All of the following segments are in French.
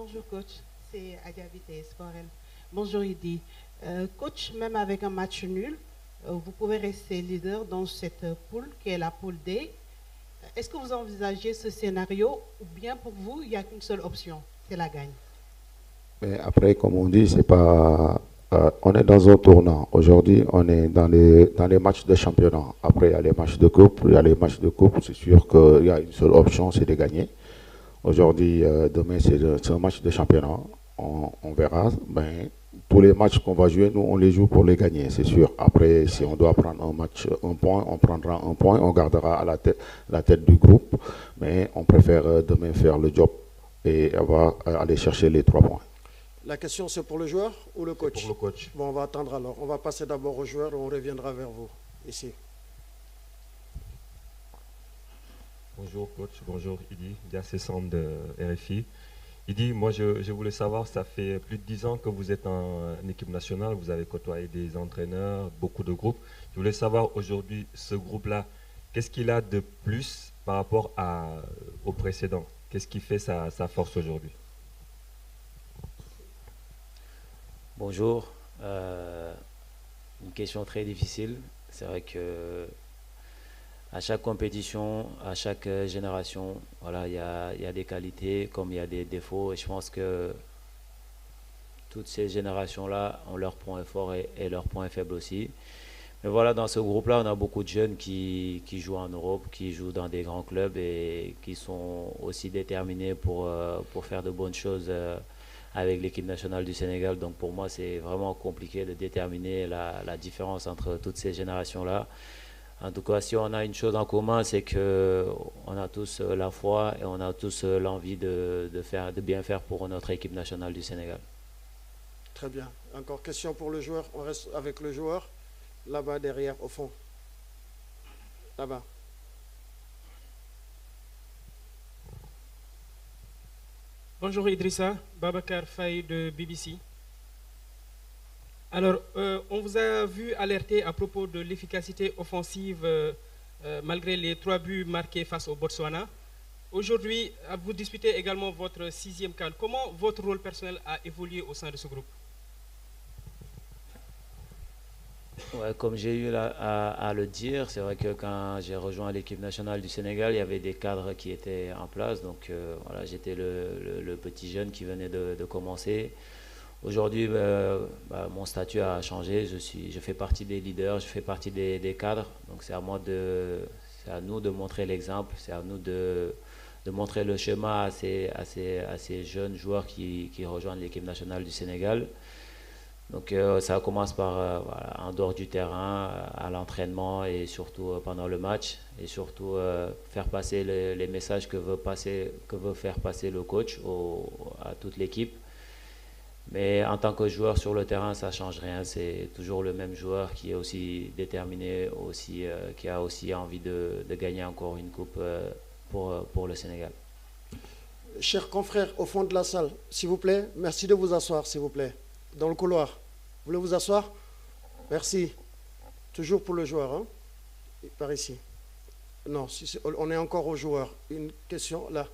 Bonjour coach, c'est Agavité Sporel. Bonjour Idi. Coach, même avec un match nul, vous pouvez rester leader dans cette poule qui est la poule D. Est-ce que vous envisagez ce scénario ou bien pour vous, il n'y a qu'une seule option, c'est la gagne? Mais après, comme on dit, c'est pas. On est dans un tournant. Aujourd'hui, on est dans les matchs de championnat. Après, il y a les matchs de coupe. Il y a les matchs de coupe. C'est sûr qu'il y a une seule option, c'est de gagner. Aujourd'hui, demain, c'est un match de championnat. On verra. Ben, tous les matchs qu'on va jouer, nous, on les joue pour les gagner, c'est sûr. Après, si on doit prendre un match, un point, on prendra un point. On gardera à la tête du groupe. Mais on préfère demain faire le job et aller chercher les 3 points. La question, c'est pour le joueur ou le coach? Pour le coach. Bon, on va attendre alors. On va passer d'abord au joueur et on reviendra vers vous, ici. Bonjour coach, bonjour Idi, Diassé Sam de RFI. Idi, moi je voulais savoir, ça fait plus de 10 ans que vous êtes en équipe nationale, vous avez côtoyé des entraîneurs, beaucoup de groupes. Je voulais savoir aujourd'hui, ce groupe-là, qu'est-ce qu'il a de plus par rapport au précédent? Qu'est-ce qui fait sa force aujourd'hui? Bonjour. Une question très difficile. C'est vrai que à chaque compétition, à chaque génération, voilà, il y a des qualités comme il y a des défauts. Et je pense que toutes ces générations-là ont leurs points forts et leurs points faibles aussi. Mais voilà, dans ce groupe-là, on a beaucoup de jeunes qui jouent en Europe, qui jouent dans des grands clubs et qui sont aussi déterminés pour faire de bonnes choses avec l'équipe nationale du Sénégal. Donc pour moi, c'est vraiment compliqué de déterminer la différence entre toutes ces générations-là. En tout cas, si on a une chose en commun, c'est qu'on a tous la foi et on a tous l'envie de bien faire pour notre équipe nationale du Sénégal. Très bien. Encore question pour le joueur. On reste avec le joueur. Là-bas, derrière, au fond. Là-bas. Bonjour Idrissa, Babacar Faye de BBC. Alors, on vous a vu alerter à propos de l'efficacité offensive malgré les 3 buts marqués face au Botswana. Aujourd'hui, vous disputez également votre 6e CAN. Comment votre rôle personnel a évolué au sein de ce groupe? Ouais, comme j'ai eu à le dire, c'est vrai que quand j'ai rejoint l'équipe nationale du Sénégal, il y avait des cadres qui étaient en place. Donc voilà, j'étais le petit jeune qui venait de commencer. Aujourd'hui, mon statut a changé. Je fais partie des leaders, je fais partie des cadres. Donc c'est à nous de montrer l'exemple, c'est à nous de montrer le schéma à ces jeunes joueurs qui rejoignent l'équipe nationale du Sénégal. Donc ça commence par voilà, en dehors du terrain, à l'entraînement et surtout pendant le match. Et surtout faire passer les messages que veut faire passer le coach à toute l'équipe. Mais en tant que joueur sur le terrain, ça ne change rien. C'est toujours le même joueur qui est aussi déterminé, qui a aussi envie de gagner encore une coupe pour le Sénégal. Chers confrères au fond de la salle, s'il vous plaît, merci de vous asseoir, s'il vous plaît. Dans le couloir. Vous voulez vous asseoir? Merci. Toujours pour le joueur, hein? Par ici. Non, on est encore au joueur. Une question là.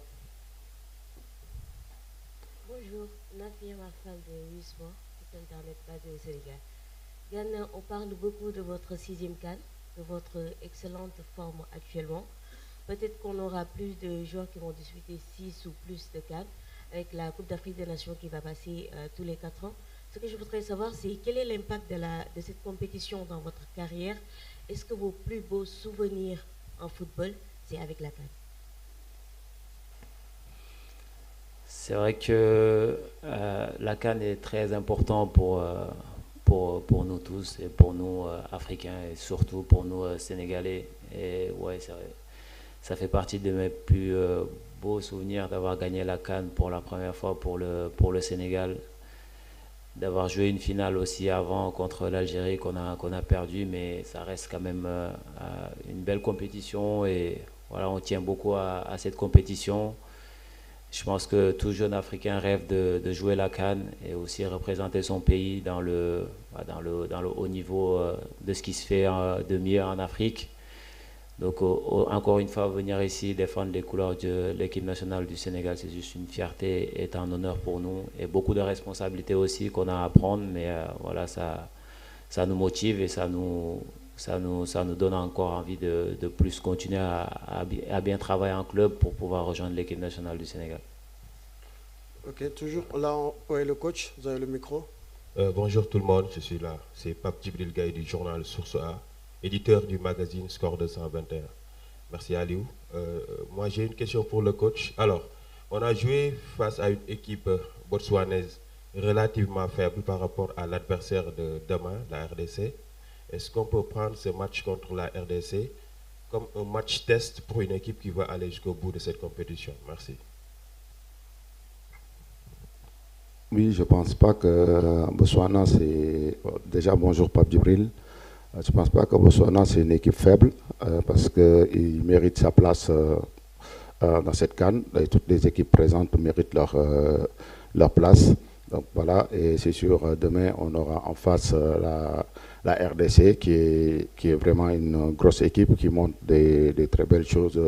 Bonjour, Nafia Wafal de Wismore, site internet basé au Sénégal. Yann, on parle beaucoup de votre 6e CAN, de votre excellente forme actuellement. Peut-être qu'on aura plus de joueurs qui vont disputer 6 ou plus de CAN avec la Coupe d'Afrique des Nations qui va passer tous les 4 ans. Ce que je voudrais savoir, c'est quel est l'impact de cette compétition dans votre carrière? Est-ce que vos plus beaux souvenirs en football, c'est avec la CAN? C'est vrai que la CAN est très important pour nous tous et pour nous Africains et surtout pour nous Sénégalais. Et ouais, ça fait partie de mes plus beaux souvenirs d'avoir gagné la CAN pour la première fois pour le Sénégal. D'avoir joué une finale aussi avant contre l'Algérie qu'on a perdu, mais ça reste quand même une belle compétition et voilà, on tient beaucoup à cette compétition. Je pense que tout jeune Africain rêve de jouer la CAN et aussi représenter son pays dans le haut niveau de ce qui se fait de mieux en Afrique. Donc, encore une fois, venir ici défendre les couleurs de l'équipe nationale du Sénégal, c'est juste une fierté et un honneur pour nous. Et beaucoup de responsabilités aussi qu'on a à prendre, mais voilà, ça nous motive et ça nous donne encore envie de plus continuer à bien travailler en club pour pouvoir rejoindre l'équipe nationale du Sénégal. Ok, toujours là, ouais, le coach, vous avez le micro. Bonjour tout le monde, je suis là. C'est Pape Djibril Gaye du journal Source A, éditeur du magazine Score 221. Merci Aliou. Moi j'ai une question pour le coach. Alors, on a joué face à une équipe botswanaise relativement faible par rapport à l'adversaire de demain, la RDC. Est-ce qu'on peut prendre ce match contre la RDC comme un match test pour une équipe qui va aller jusqu'au bout de cette compétition? Merci. Oui, je ne pense pas que Botswana, c'est... Déjà, bonjour Pape Djibril. Je ne pense pas que Botswana, c'est une équipe faible parce qu'il mérite sa place dans cette CAN. Et toutes les équipes présentes méritent leur place. Donc voilà, et c'est sûr, demain, on aura en face la RDC qui est vraiment une grosse équipe qui montre des très belles choses,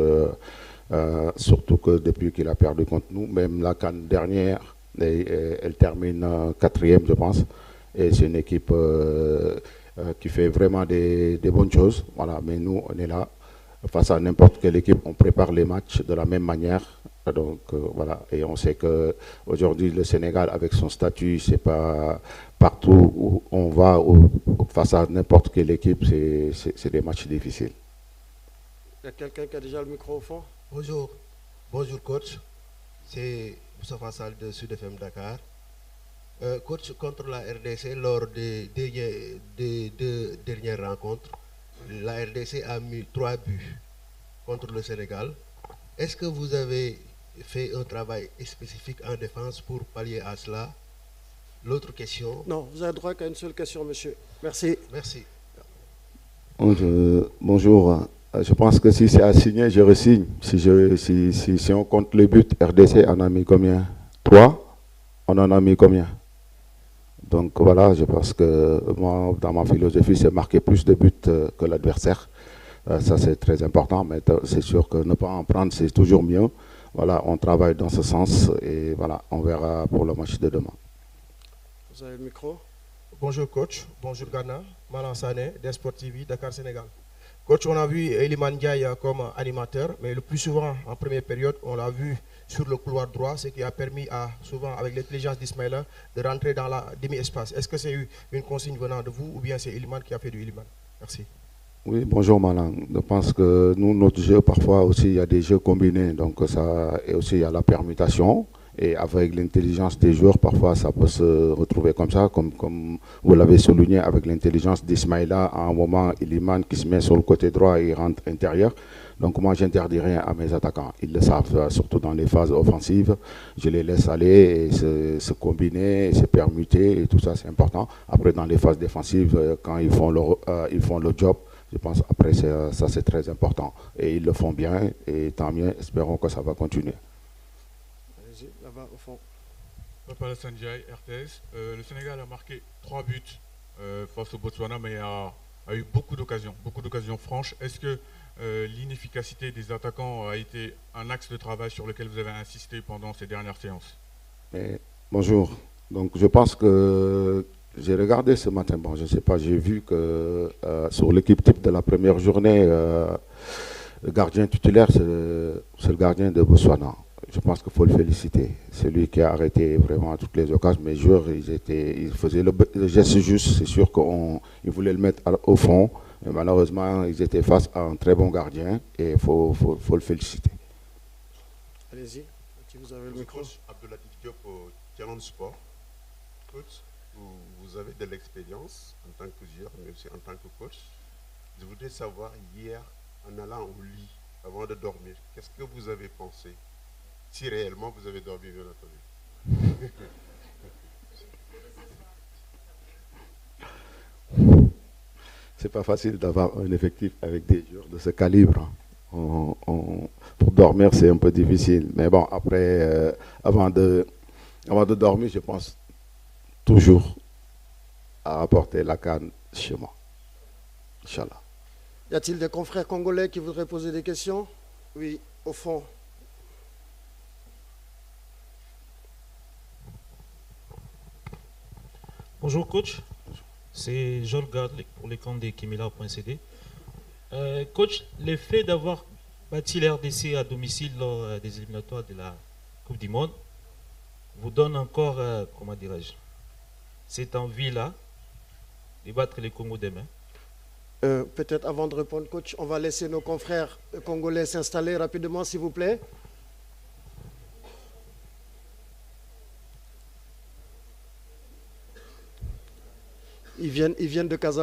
surtout que depuis qu'il a perdu contre nous, même la CAN dernière, elle termine 4e, je pense. Et c'est une équipe qui fait vraiment des bonnes choses. Voilà, mais nous, on est là. Face à n'importe quelle équipe, on prépare les matchs de la même manière. Donc voilà, et on sait qu'aujourd'hui, le Sénégal, avec son statut, c'est pas partout où on va, face à n'importe quelle équipe, c'est des matchs difficiles. Il y a quelqu'un qui a déjà le micro au fond? Bonjour, bonjour coach. C'est Moussa Fassal de Sud FM Dakar. Coach, contre la RDC, lors des deux dernières rencontres, la RDC a mis 3 buts contre le Sénégal. Est-ce que vous avez fait un travail spécifique en défense pour pallier à cela? L'autre question... Non, vous avez droit qu'à une seule question, monsieur. Merci. Merci. Bonjour. Je pense que si c'est à signer, je resigne. Si on compte les buts, RDC en a mis combien? 3? On en a mis combien? Donc voilà, je pense que moi, dans ma philosophie, c'est marquer plus de buts que l'adversaire. Ça, c'est très important, mais c'est sûr que ne pas en prendre, c'est toujours mieux. Voilà, on travaille dans ce sens et voilà, on verra pour le match de demain. Vous avez le micro? Bonjour coach, bonjour Ghana, Malan Sané, d'Esport TV, Dakar, Sénégal. Coach, on a vu Eliman Ndiaye comme animateur, mais le plus souvent, en première période, on l'a vu sur le couloir droit, ce qui a permis souvent, avec l'intelligence d'Ismaïla, de rentrer dans la demi-espace. Est-ce que c'est une consigne venant de vous ou bien c'est Eliman qui a fait du Eliman? Merci. Oui, bonjour Malang. Je pense que nous, notre jeu, parfois aussi, il y a des jeux combinés. Donc ça, et aussi, il y a la permutation. Et avec l'intelligence des joueurs, parfois, ça peut se retrouver comme ça, comme vous l'avez souligné, avec l'intelligence d'Ismaïla. À un moment, Iliman qui se met sur le côté droit et il rentre intérieur. Donc moi, j'interdis rien à mes attaquants. Ils le savent, surtout dans les phases offensives. Je les laisse aller et se combiner, se permuter, et tout ça, c'est important. Après, dans les phases défensives, quand ils font le job, je pense après ça c'est très important et ils le font bien et tant mieux, espérons que ça va continuer. Allez-y, là-bas au fond. Papa Sanjay, RTS. Le Sénégal a marqué 3 buts face au Botswana, mais a eu beaucoup d'occasions franches. Est-ce que l'inefficacité des attaquants a été un axe de travail sur lequel vous avez insisté pendant ces dernières séances? Bonjour. Donc je pense que j'ai regardé ce matin, bon, je ne sais pas, j'ai vu que sur l'équipe type de la première journée, le gardien titulaire, c'est le gardien de Botswana. Je pense qu'il faut le féliciter. C'est lui qui a arrêté vraiment toutes les occasions. Mes joueurs, ils faisaient le geste juste. C'est sûr qu'ils voulaient le mettre au fond. Mais malheureusement, ils étaient face à un très bon gardien et il faut le féliciter. Allez-y, vous avez le micro. Abdoulatif Diop, Challenge Sport. Coach, vous avez de l'expérience en tant que joueur, mais aussi en tant que coach. Je voudrais savoir, hier, en allant au lit, avant de dormir, qu'est-ce que vous avez pensé? Si réellement vous avez dormi, bien entendu. C'est pas facile d'avoir un effectif avec des joueurs de ce calibre. Pour dormir, c'est un peu difficile. Mais bon, après, avant de dormir, je pense toujours à apporter la canne chez moi. Inch'Allah. Y a-t-il des confrères congolais qui voudraient poser des questions? Oui, au fond. Bonjour coach, c'est Joel Gard pour les comptes de Kimila.cd. Coach, le fait d'avoir bâti l'RDC à domicile lors des éliminatoires de la Coupe du Monde vous donne encore, comment dirais-je, cette envie-là de battre les Congo demain? Peut-être avant de répondre, coach, on va laisser nos confrères congolais s'installer rapidement, s'il vous plaît. Ils viennent de Casablanca.